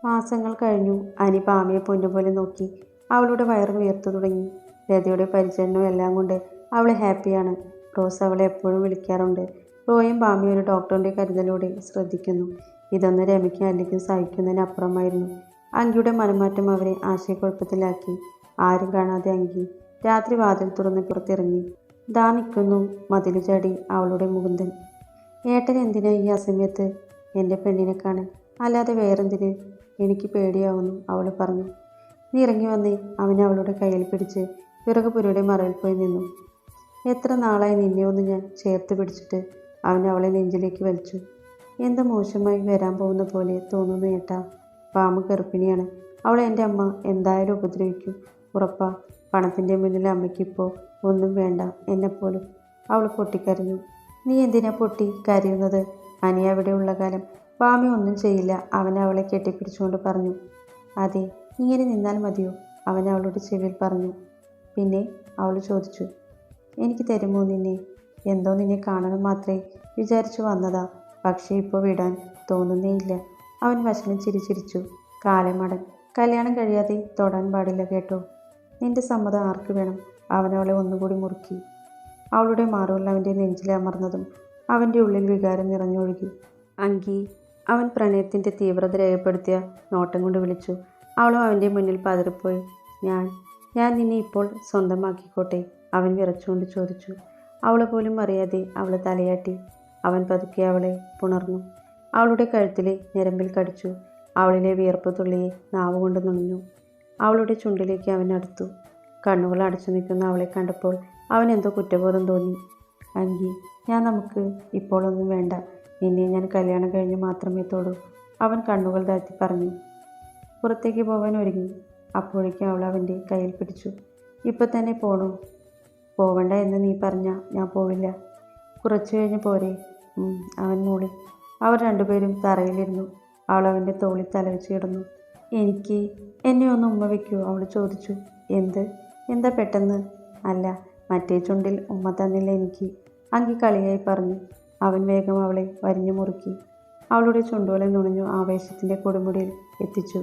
മാസങ്ങൾ കഴിഞ്ഞു. അനി പാമയെ പൊന്നുപോലെ നോക്കി. അവളുടെ വയറ് വീർത്തു തുടങ്ങി. ലതയുടെ പരിചരണവും എല്ലാം കൊണ്ട് അവൾ ഹാപ്പിയാണ്. റോസ് അവളെ എപ്പോഴും വിളിക്കാറുണ്ട്. റോയും പാമയും ഒരു ഡോക്ടറിൻ്റെ കരുതലോടെ ശ്രദ്ധിക്കുന്നു. ഇതൊന്നും രമയ്ക്കും അല്ലിക്കും സഹിക്കുന്നതിനപ്പുറമായിരുന്നു. അങ്കിയുടെ മനംമാറ്റം അവരെ ആശയക്കുഴപ്പത്തിലാക്കി. ആരും കാണാതെ അങ്കി രാത്രി വാതിൽ തുറന്ന് പുറത്തിറങ്ങി. ദാ നിൽക്കുന്നു മതിലു ചാടി അവളുടെ മുകുന്ദൻ. ഏട്ടൻ എന്തിനാ ഈ അസമയത്ത്? എൻ്റെ പെണ്ണിനെ കാണാൻ, അല്ലാതെ വേറെന്തിന്? എനിക്ക് പേടിയാവുന്നു, അവൾ പറഞ്ഞു. നീ ഇറങ്ങി വന്നേ. അവൻ അവളുടെ കയ്യിൽ പിടിച്ച് പിറകുപുരയുടെ മറവിൽ പോയി നിന്നു. എത്ര നാളായി നിന്നെ ഒന്ന് ഞാൻ ചേർത്ത് പിടിച്ചിട്ട്. അവൻ അവളെ നെഞ്ചിലേക്ക് വലിച്ചു. എന്ത് മോശമായി വരാൻ പോകുന്ന പോലെ തോന്നുന്നു ഏട്ടാ. പാമ്പ് ഗർഭിണിയാണ്. അവളെ എൻ്റെ അമ്മ എന്തായാലും ഉപദ്രവിക്കും, ഉറപ്പാ. പണത്തിൻ്റെ മുന്നിൽ അമ്മയ്ക്കിപ്പോൾ ഒന്നും വേണ്ട, എന്നെപ്പോലും. അവൾ പൊട്ടിക്കരഞ്ഞു. നീ എന്തിനാ പൊട്ടി കരയുന്നത്? അനി അവിടെ ഉള്ള കാലം പാമി ഒന്നും ചെയ്യില്ല, അവൻ അവളെ കെട്ടിപ്പിടിച്ചുകൊണ്ട് പറഞ്ഞു. അതെ, ഇങ്ങനെ നിന്നാൽ മതിയോ? അവൻ അവളുടെ ചെവിയിൽ പറഞ്ഞു. പിന്നെ അവൾ ചോദിച്ചു, എനിക്ക് തരുമോ നിന്നെ? എന്തോ നിന്നെ കാണണം മാത്രമേ വിചാരിച്ചു വന്നതാ, പക്ഷേ ഇപ്പോൾ വിടാൻ തോന്നുന്നേയില്ല. അവൻ വശനം ചിരിച്ചിരിച്ചു. കാലമടൻ, കല്യാണം കഴിയാതെ തൊടാൻ പാടില്ല കേട്ടോ. നിന്റെ സമ്മതം ആർക്ക് വേണം? അവൻ അവളെ ഒന്നുകൂടി മുറുക്കി. അവളുടെ മാറുകൾ അവൻ്റെ നെഞ്ചിൽ അമർന്നതും അവൻ്റെ ഉള്ളിൽ വികാരം നിറഞ്ഞൊഴുകി. അങ്കി, അവൻ പ്രണയത്തിൻ്റെ തീവ്രത രേഖപ്പെടുത്തിയ നോട്ടം കൊണ്ട് വിളിച്ചു. അവളും അവൻ്റെ മുന്നിൽ പതറിപ്പോയി. ഞാൻ നിന്നെ ഇപ്പോൾ സ്വന്തമാക്കിക്കോട്ടെ? അവൻ വിറച്ചുകൊണ്ട് ചോദിച്ചു. അവളെ പോലും അറിയാതെ അവൾ തലയാട്ടി. അവൻ പതുക്കെ അവളെ പുണർന്നു. അവളുടെ കഴുത്തിലെ ഞരമ്പിൽ കടിച്ചു. അവളിലെ വിയർപ്പ് തുള്ളിയെ നാവ് കൊണ്ട് നുണഞ്ഞു. അവളുടെ ചുണ്ടിലേക്ക് അവൻ അടുത്തു. കണ്ണുകൾ അടച്ചു നിൽക്കുന്ന അവളെ കണ്ടപ്പോൾ അവൻ എന്തോ കുറ്റബോധം തോന്നി. അങ്കി, നമുക്ക് ഇപ്പോൾ ഒന്നും വേണ്ട. നിന്നെ ഞാൻ കല്യാണം കഴിഞ്ഞ് മാത്രമേ തൊടൂ, അവൻ കണ്ണുകൾ താഴ്ത്തി പറഞ്ഞു. പുറത്തേക്ക് പോകാൻ ഒരുങ്ങി. അപ്പോഴേക്കും അവൾ അവൻ്റെ കയ്യിൽ പിടിച്ചു. ഇപ്പം തന്നെ പോണോ? പോവണ്ട എന്ന് നീ പറഞ്ഞാൽ ഞാൻ പോവില്ല. കുറച്ചു കഴിഞ്ഞ് പോരെ? അവൻ മൂളി. അവർ രണ്ടുപേരും തറയിലിരുന്നു. അവൾ അവൻ്റെ തോളിൽ തലവെച്ച് കിടന്നു. എന്നെ ഒന്ന് ഉമ്മ വയ്ക്കുമോ? അവൾ ചോദിച്ചു. എന്താ പെട്ടെന്ന്? അല്ല, മറ്റേ ചുണ്ടിൽ ഉമ്മ തന്നില്ല എനിക്ക്, അങ്കി കളിയായി പറഞ്ഞു. അവൻ വേഗം അവളെ വരിഞ്ഞു മുറുക്കി. അവളുടെ ചുണ്ടുകളെ നുണഞ്ഞു ആവേശത്തിൻ്റെ കൊടുമുടിയിൽ എത്തിച്ചു.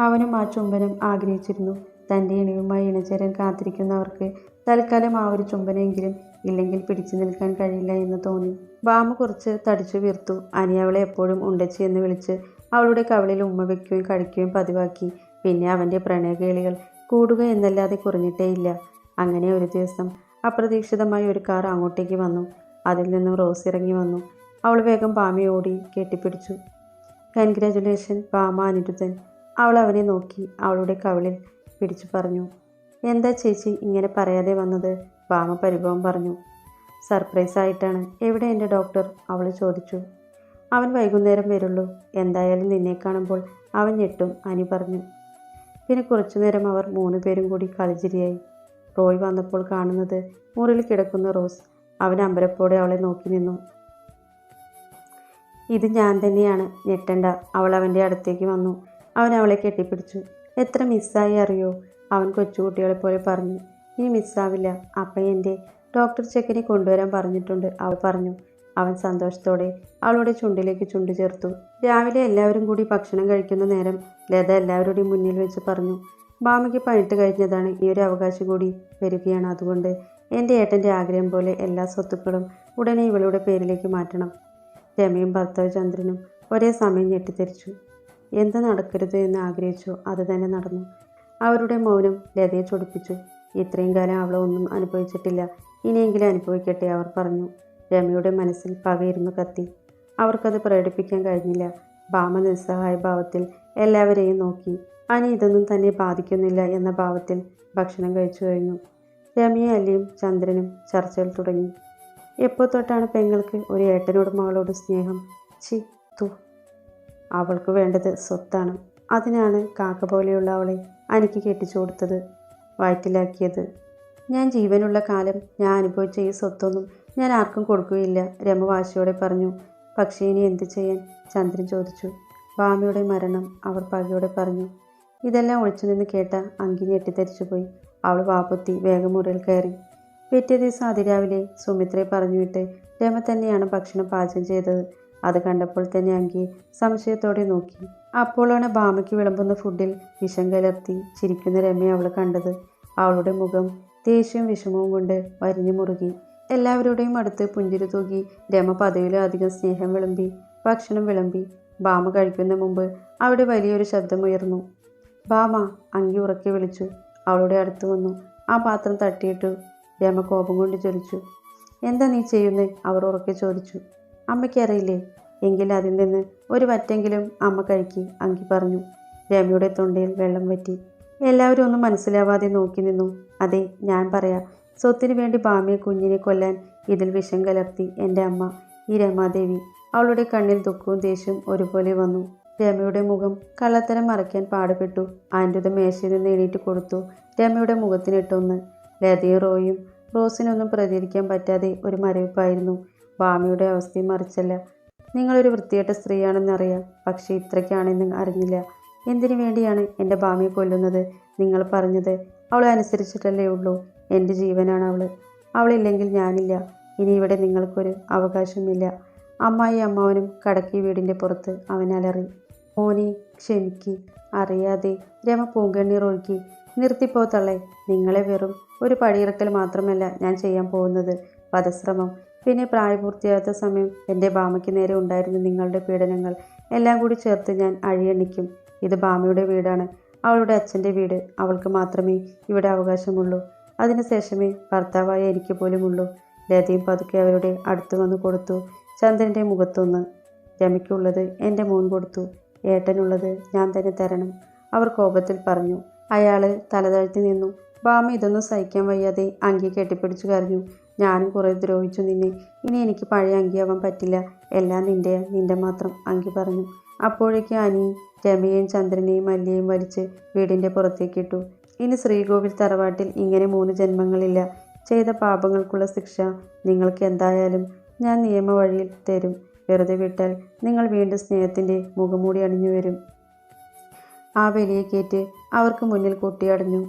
അവനും ആ ചുംബനം ആഗ്രഹിച്ചിരുന്നു. തൻ്റെ ഇണയുമായി ഇണചേരാൻ കാത്തിരിക്കുന്നവർക്ക് തൽക്കാലം ആ ഒരു ചുംബനമെങ്കിലും ഇല്ലെങ്കിൽ പിടിച്ചു നിൽക്കാൻ കഴിയില്ല എന്ന് തോന്നി. ബാമ കുറച്ച് തടിച്ചു വീർത്തു. അനി അവളെ എപ്പോഴും ഉണ്ടച്ചി എന്ന് വിളിച്ച് അവളുടെ കവിളിൽ ഉമ്മ വയ്ക്കുകയും കടിക്കുകയും പതിവാക്കി. പിന്നെ അവൻ്റെ പ്രണയകേളികൾ കൂടുക എന്നല്ലാതെ കുറഞ്ഞിട്ടേയില്ല. അങ്ങനെ ഒരു ദിവസം അപ്രതീക്ഷിതമായി ഒരു കാർ അങ്ങോട്ടേക്ക് വന്നു. അതിൽ നിന്നും റോസ് ഇറങ്ങി വന്നു. അവൾ വേഗം പാമയോടി കെട്ടിപ്പിടിച്ചു. കൺഗ്രാജുലേഷൻ പാമ അനിരുദ്ധൻ. അവൾ അവനെ നോക്കി അവളുടെ കവിളിൽ പിടിച്ചു പറഞ്ഞു. എന്താ ചേച്ചി ഇങ്ങനെ പറയാതെ വന്നത്? പാമ പരിഭവം പറഞ്ഞു. സർപ്രൈസ് ആയിട്ടാണ്. എവിടെ എൻ്റെ ഡോക്ടർ? അവൾ ചോദിച്ചു. അവൻ വൈകുന്നേരം വരുള്ളൂ. എന്തായാലും നിന്നെ കാണുമ്പോൾ അവൻ ഞെട്ടും, അനി പറഞ്ഞു. പിന്നെ കുറച്ചു നേരം അവർ 3 പേരും കൂടി കളിച്ചിരിയായി. റോയ് വന്നപ്പോൾ കാണുന്നത് മുറിയിൽ കിടക്കുന്ന റോസ്. അവൻ അമ്പരപ്പോടെ അവളെ നോക്കി നിന്നു. ഇത് ഞാൻ തന്നെയാണ്, ഞെട്ടണ്ട. അവൾ അവൻ്റെ അടുത്തേക്ക് വന്നു. അവൻ അവളെ കെട്ടിപ്പിടിച്ചു. എത്ര മിസ്സായി അറിയോ? അവൻ കൊച്ചുകുട്ടികളെ പോലെ പറഞ്ഞു. ഇനി മിസ്സാവില്ല. അപ്പം എൻ്റെ ഡോക്ടർ ചെക്കനെ കൊണ്ടുവരാൻ പറഞ്ഞിട്ടുണ്ട്, അവൾ പറഞ്ഞു. അവൻ സന്തോഷത്തോടെ അവളുടെ ചുണ്ടിലേക്ക് ചുണ്ടു ചേർത്തു. രാവിലെ എല്ലാവരും കൂടി ഭക്ഷണം കഴിക്കുന്ന നേരം ലത എല്ലാവരുടെയും മുന്നിൽ വെച്ച് പറഞ്ഞു. ബാമയ്ക്ക് പണിട്ട് കഴിഞ്ഞതാണ്. ഈ ഒരു അവകാശം കൂടി വരികയാണ്. അതുകൊണ്ട് എൻ്റെ ഏട്ടൻ്റെ ആഗ്രഹം പോലെ എല്ലാ സ്വത്തുക്കളും ഉടനെ ഇവളുടെ പേരിലേക്ക് മാറ്റണം. രമയും ഭർത്താവ് ചന്ദ്രനും ഒരേ സമയം ഞെട്ടിത്തെറിച്ചു. എന്ത് നടക്കരുത് എന്ന് ആഗ്രഹിച്ചോ അത് തന്നെ നടന്നു. അവരുടെ മൗനം ലതയെ ചൊടിപ്പിച്ചു. ഇത്രയും കാലം അവൾ ഒന്നും അനുഭവിച്ചിട്ടില്ല, ഇനിയെങ്കിലും അനുഭവിക്കട്ടെ, അവർ പറഞ്ഞു. രമയുടെ മനസ്സിൽ പകയിരുന്നു കത്തി. അവർക്കത് പ്രകടിപ്പിക്കാൻ കഴിഞ്ഞില്ല. ഭാമ നിസ്സഹായ ഭാവത്തിൽ എല്ലാവരെയും നോക്കി. അനി ഇതൊന്നും തന്നെ ബാധിക്കുന്നില്ല എന്ന ഭാവത്തിൽ ഭക്ഷണം കഴിച്ചു കഴിഞ്ഞു. രമയും അല്ലിയും ചന്ദ്രനും ചർച്ചകൾ തുടങ്ങി. എപ്പോൾ തൊട്ടാണ് പെങ്ങൾക്ക് ഒരു ഏട്ടനോടും മകളോടും സ്നേഹം? അവൾക്ക് വേണ്ടത് സ്വത്താണ്. അതിനാണ് കാക്ക പോലെയുള്ള അവളെ അനിക്ക് കെട്ടിച്ചു കൊടുത്തത്, വയറ്റിലാക്കിയത്. ഞാൻ ജീവനുള്ള കാലം ഞാൻ അനുഭവിച്ച ഈ സ്വത്തൊന്നും ഞാൻ ആർക്കും കൊടുക്കുകയില്ല, രമ വാശിയോടെ പറഞ്ഞു. പക്ഷേ ഇനി എന്തു ചെയ്യാൻ? ചന്ദ്രൻ ചോദിച്ചു. ഭാമയുടെ മരണം, അവർ പകയോടെ പറഞ്ഞു. ഇതെല്ലാം ഒളിച്ചു നിന്ന് കേട്ട അങ്കി ഞെട്ടിത്തെറിച്ചുപോയി. അവൾ വാപ്പൊത്തി വേഗം മുറിയിൽ കയറി. പിറ്റേ ദിവസം അതിരാവിലെ സുമിത്രയെ പറഞ്ഞുവിട്ട് രമ തന്നെയാണ് ഭക്ഷണം പാചകം ചെയ്തത്. അത് കണ്ടപ്പോൾ തന്നെ അങ്കി സംശയത്തോടെ നോക്കി. അപ്പോഴാണ് ഭാമയ്ക്ക് വിളമ്പുന്ന ഫുഡിൽ വിഷം കലർത്തി ചിരിക്കുന്ന രമയെ അവൾ കണ്ടത്. അവളുടെ മുഖം ദേഷ്യവും വിഷമവും കൊണ്ട് വരിഞ്ഞു മുറുകി. എല്ലാവരുടെയും അടുത്ത് പുഞ്ചിരി തൂകി രമ പതിവിലധികം സ്നേഹം വിളമ്പി ഭക്ഷണം വിളമ്പി. ഭാമ കഴിക്കുന്ന മുമ്പ് അവിടെ വലിയൊരു ശബ്ദമുയർന്നു. ഭാമ! അങ്കി ഉറക്കെ വിളിച്ചു. അവളുടെ അടുത്ത് വന്നു. ആ പാത്രം തട്ടിയിട്ടു. രമ കോപം കൊണ്ട് ജ്വലിച്ചു. എന്താ നീ ചെയ്യുന്നേ? അവർ ഉറക്കെ ചോദിച്ചു. അമ്മയ്ക്കറിയില്ലേ? എങ്കിൽ അതിൽ നിന്ന് ഒരു വറ്റെങ്കിലും അമ്മ കഴിക്കി, അങ്കി പറഞ്ഞു. രമയുടെ തൊണ്ടയിൽ വെള്ളം വറ്റി. എല്ലാവരും ഒന്നും മനസ്സിലാവാതെ നോക്കി നിന്നു. അതെ, ഞാൻ പറയാം. സ്വത്തിനു വേണ്ടി ഭാമയെ കുഞ്ഞിനെ കൊല്ലാൻ ഇതിൽ വിഷം കലർത്തി എൻ്റെ അമ്മ, ഈ രമാദേവി. അവളുടെ കണ്ണിൽ ദുഃഖവും ദേഷ്യവും ഒരുപോലെ വന്നു. രമയുടെ മുഖം കള്ളത്തരം മറയ്ക്കാൻ പാടുപെട്ടു. അനിരുദ്ധ മേശയിൽ നിന്ന് എണീറ്റ് കൊടുത്തു. രമയുടെ മുഖത്തിനിട്ടൊന്ന്. ലതയും റോയും റോസിനൊന്നും പ്രതികരിക്കാൻ പറ്റാതെ ഒരു മരവിപ്പായിരുന്നു. ഭാമയുടെ അവസ്ഥയും മറിച്ചല്ല. നിങ്ങളൊരു വൃത്തികെട്ട സ്ത്രീയാണെന്നറിയാം, പക്ഷേ ഇത്രയ്ക്കാണെന്ന് അറിഞ്ഞില്ല. എന്തിനു വേണ്ടിയാണ് എൻ്റെ ഭാമയെ കൊല്ലുന്നത്? നിങ്ങൾ പറഞ്ഞത് അവളെ അനുസരിച്ചിട്ടല്ലേ ഉള്ളൂ. എൻ്റെ ജീവനാണ് അവൾ. അവളില്ലെങ്കിൽ ഞാനില്ല. ഇനി ഇവിടെ നിങ്ങൾക്കൊരു അവകാശമില്ല. അമ്മായി അമ്മാവനും കടക്കി വീടിൻ്റെ പുറത്ത് അവൻ അലറി. മോനെ, ക്ഷമിക്ക്. അറിയാതെ രമ പൂങ്കണ്ണീർ ഒഴുക്കി. നിർത്തിപ്പോ തള്ളേ. നിങ്ങളെ വെറും ഒരു പടിയിറക്കൽ മാത്രമല്ല ഞാൻ ചെയ്യാൻ പോകുന്നത്, വധശ്രമം. പിന്നെ പ്രായപൂർത്തിയാകാത്ത സമയം എൻ്റെ ഭാമയ്ക്ക് നേരെ ഉണ്ടായിരുന്ന നിങ്ങളുടെ പീഡനങ്ങൾ എല്ലാം കൂടി ചേർത്ത് ഞാൻ അഴിയണിക്കും. ഇത് ഭാമയുടെ വീടാണ്, അവളുടെ അച്ഛൻ്റെ വീട്. അവൾക്ക് മാത്രമേ ഇവിടെ അവകാശമുള്ളൂ. അതിനുശേഷമേ ഭർത്താവായ എനിക്ക് പോലുമുള്ളൂ. ലതയും പതുക്കെ അവരുടെ അടുത്ത് വന്ന് കൊടുത്തു. ചന്ദ്രൻ്റെ മുഖത്തൊന്ന്. രമയ്ക്കുള്ളത് എൻ്റെ മോൻ കൊടുത്തു. ഏട്ടനുള്ളത് ഞാൻ തന്നെ തരണം, അവർ കോപത്തിൽ പറഞ്ഞു. അയാൾ തലതാഴ്ത്തി നിന്നു. ഭാമ ഇതൊന്നും സഹിക്കാൻ വയ്യാതെ അങ്കി കെട്ടിപ്പിടിച്ചു കരഞ്ഞു. ഞാനും കുറേ ദ്രോഹിച്ചു നിന്നെ. ഇനി എനിക്ക് പഴയ അങ്കിയാവാൻ പറ്റില്ല. എല്ലാം നിന്റെ മാത്രം, അങ്കി പറഞ്ഞു. അപ്പോഴേക്കും അനി രമയെയും ചന്ദ്രനെയും മല്ലിയെയും വലിച്ച് വീടിൻ്റെ പുറത്തേക്കിട്ടു. ഇനി ശ്രീകോവിൽ തറവാട്ടിൽ ഇങ്ങനെ 3 ജന്മങ്ങളില്ല. ചെയ്ത പാപങ്ങൾക്കുള്ള ശിക്ഷ നിങ്ങൾക്ക് എന്തായാലും ഞാൻ നിയമവഴിയിൽ തരും. വെറുതെ വിട്ടാൽ നിങ്ങൾ വീണ്ടും സ്നേഹത്തിൻ്റെ മുഖംമൂടി അണിഞ്ഞു വരും. ആ വലിയ കേറ്റ് അവർക്ക് മുന്നിൽ കൂട്ടിയടഞ്ഞു.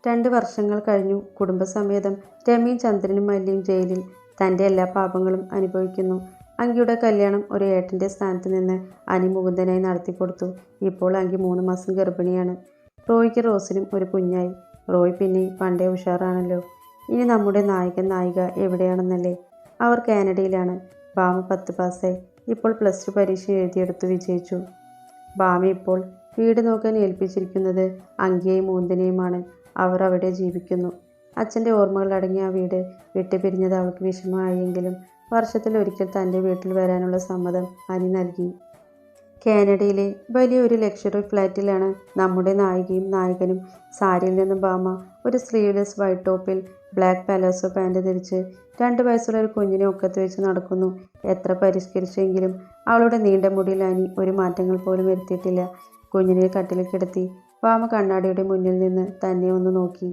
2 വർഷങ്ങൾ കഴിഞ്ഞു. കുടുംബസമേതം രമയും ചന്ദ്രനും മല്ലിയും ജയിലിൽ തൻ്റെ എല്ലാ പാപങ്ങളും അനുഭവിക്കുന്നു. അങ്കിയുടെ കല്യാണം ഒരു ഏട്ടൻ്റെ സ്ഥാനത്ത് നിന്ന് അനി മുകുന്ദനായി നടത്തിക്കൊടുത്തു. ഇപ്പോൾ അങ്കി 3 മാസം ഗർഭിണിയാണ്. റോയ്ക്ക് റോസിനും ഒരു കുഞ്ഞായി. റോയ് പിന്നെ പണ്ടേ ഉഷാറാണല്ലോ. ഇനി നമ്മുടെ നായകൻ നായിക എവിടെയാണെന്നല്ലേ? അവർ കാനഡയിലാണ്. ഭാമ 10 പാസ്സായി. ഇപ്പോൾ +2 പരീക്ഷ എഴുതിയെടുത്തു വിജയിച്ചു. ഭാമ ഇപ്പോൾ വീട് നോക്കാൻ ഏൽപ്പിച്ചിരിക്കുന്നത് അങ്കിയെയും മുകുന്ദനെയുമാണ്. അവർ അവിടെ ജീവിക്കുന്നു. അച്ഛൻ്റെ ഓർമ്മകൾ അടങ്ങിയ ആ വീട് വിട്ടുപിരിഞ്ഞത് അവൾക്ക് വിഷമമായെങ്കിലും വർഷത്തിലൊരിക്കൽ തൻ്റെ വീട്ടിൽ വരാനുള്ള സമ്മതം അനി നൽകി. കാനഡയിലെ വലിയ ഒരു ലക്ഷറി ഫ്ലാറ്റിലാണ് നമ്മുടെ നായികയും നായകനും. സാരിയിൽ നിന്നും ഭാമ ഒരു സ്ലീവ്ലെസ് വൈറ്റ് ടോപ്പിൽ ബ്ലാക്ക് പാലാസോ പാൻറ് ധരിച്ച് 2 വയസ്സുള്ള ഒരു കുഞ്ഞിനെ ഒക്കത്ത് വെച്ച് നടക്കുന്നു. എത്ര പരിഷ്കരിച്ചെങ്കിലും അവളുടെ നീണ്ട മുടിയിൽ അനി ഒരു മാറ്റങ്ങൾ പോലും വരുത്തിയിട്ടില്ല. കുഞ്ഞിനെ കട്ടിലിൽ കിടത്തി ഭാമ കണ്ണാടിയുടെ മുന്നിൽ നിന്ന് തന്നെ ഒന്ന് നോക്കി.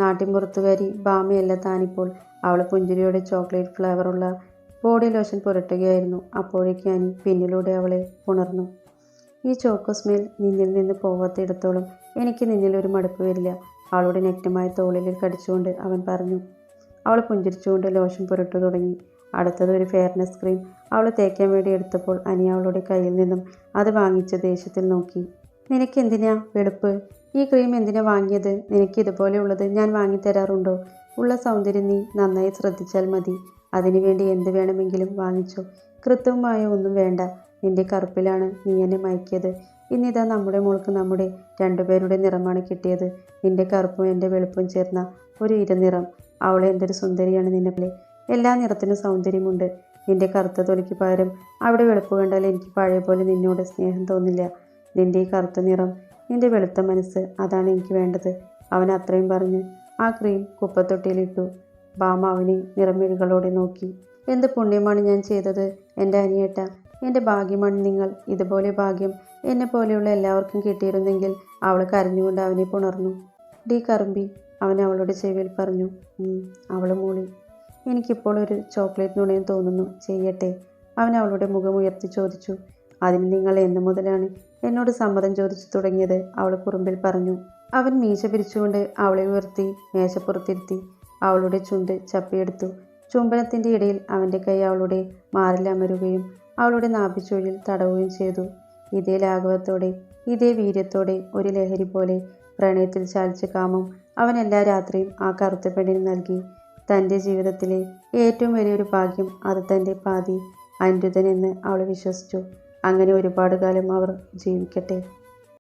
നാട്ടിൻപുറത്തുകാരി ഭാമയല്ല താനിപ്പോൾ. അവൾ പുഞ്ചിരിയോടെ ചോക്ലേറ്റ് ഫ്ലേവറുള്ള ബോഡി ലോഷൻ പുരട്ടുകയായിരുന്നു. അപ്പോഴേക്കും അനി പിന്നിലൂടെ അവളെ പുണർന്നു. ഈ ചോക്കോ സ്മെൽ നിന്നിൽ നിന്ന് പോവാത്തിടത്തോളം എനിക്ക് നിന്നിലൊരു മടുപ്പ് വരില്ല, അവളുടെ നഗ്നമായ തോളിൽ കടിച്ചുകൊണ്ട് അവൻ പറഞ്ഞു. അവൾ പുഞ്ചിരിച്ചുകൊണ്ട് ലോഷൻ പുരട്ടു തുടങ്ങി. അടുത്തത് ഒരു ഫെയർനെസ് ക്രീം അവൾ തേക്കാൻ വേണ്ടി എടുത്തപ്പോൾ അനി അവളുടെ കയ്യിൽ നിന്നും അത് വാങ്ങിച്ച ദേഷ്യത്തിൽ നോക്കി. നിനക്കെന്തിനാ വെളുപ്പ്? ഈ ക്രീം എന്തിനാ വാങ്ങിയത്? നിനക്ക് ഇതുപോലെയുള്ളത് ഞാൻ വാങ്ങിത്തരാറുണ്ടോ? ഉള്ള സൗന്ദര്യം നീ നന്നായി ശ്രദ്ധിച്ചാൽ മതി. അതിനുവേണ്ടി എന്ത് വേണമെങ്കിലും വാങ്ങിച്ചോ. കൃത്രിമമായ ഒന്നും വേണ്ട. നിന്റെ കറുപ്പിലാണ് നീ എന്നെ മയക്കിയത്. ഇന്നിതാ നമ്മുടെ മോൾക്ക് നമ്മുടെ 2 പേരുടെ നിറമാണ് കിട്ടിയത്. നിന്റെ കറുപ്പും എൻ്റെ വെളുപ്പും ചേർന്ന ഒരു ഇരുനിറം. അവളെ എന്തൊരു സുന്ദരിയാണ് നിന്നെ. എല്ലാ നിറത്തിനും സൗന്ദര്യമുണ്ട്. നിന്റെ കറുത്ത തൊലിക്ക് പകരം അവിടെ വെളുപ്പ് കണ്ടാൽ എനിക്ക് പഴയ പോലെ നിന്നോട് സ്നേഹം തോന്നില്ല. നിന്റെ ഈ കറുത്ത നിറം, നിന്റെ വെളുത്ത മനസ്സ്, അതാണ് എനിക്ക് വേണ്ടത്. അവൻ അത്രയും പറഞ്ഞ് ആ ക്രീം കുപ്പത്തൊട്ടിയിലിട്ടു. ഭാമ അവനെ നിറമിഴികളോടെ നോക്കി. എന്ത് പുണ്യമാണ് ഞാൻ ചെയ്തത് എൻ്റെ അനിയേട്ട. എൻ്റെ ഭാഗ്യമാണ് നിങ്ങൾ. ഇതുപോലെ ഭാഗ്യം എന്നെ പോലെയുള്ള എല്ലാവർക്കും കിട്ടിയിരുന്നെങ്കിൽ. അവൾ കരഞ്ഞുകൊണ്ട് അവനെ പുണർന്നു. ഡി കറുമ്പി, അവൻ അവളുടെ ചെവിയിൽ പറഞ്ഞു. അവൾ മൂളി. എനിക്കിപ്പോൾ ഒരു ചോക്ലേറ്റ് നുണയം തോന്നുന്നു. ചെയ്യട്ടെ? അവൻ അവളുടെ മുഖം ഉയർത്തി ചോദിച്ചു. അതിന് നിങ്ങൾ എന്നു മുതലാണ് എന്നോട് സമ്മതം ചോദിച്ചു തുടങ്ങിയത്? അവൾ കുറുമ്പിൽ പറഞ്ഞു. അവൻ മീശ പിരിച്ചുകൊണ്ട് അവളെ ഉയർത്തി മേശപ്പുറത്തിരുത്തി. അവളുടെ ചുണ്ട് ചപ്പിയെടുത്തു. ചുംബനത്തിൻ്റെ ഇടയിൽ അവൻ്റെ കൈ അവളുടെ മാറിൽ അമരുകയും അവളുടെ നാഭിച്ചുഴിയിൽ തടവുകയും ചെയ്തു. ഇതേ ലാഘവത്തോടെ, ഇതേ വീര്യത്തോടെ, ഒരു ലഹരി പോലെ പ്രണയത്തിൽ ചാലിച്ച കാമം അവൻ എല്ലാ രാത്രിയും ആ കറുത്ത പെണ്ണിന് നൽകി. തൻ്റെ ജീവിതത്തിലെ ഏറ്റവും വലിയൊരു ഭാഗ്യം അത് തൻ്റെ പാതി അനിരുദ്ധൻ എന്ന് അവൾ വിശ്വസിച്ചു. അങ്ങനെ ഒരുപാട് കാലം അവർ ജീവിക്കട്ടെ.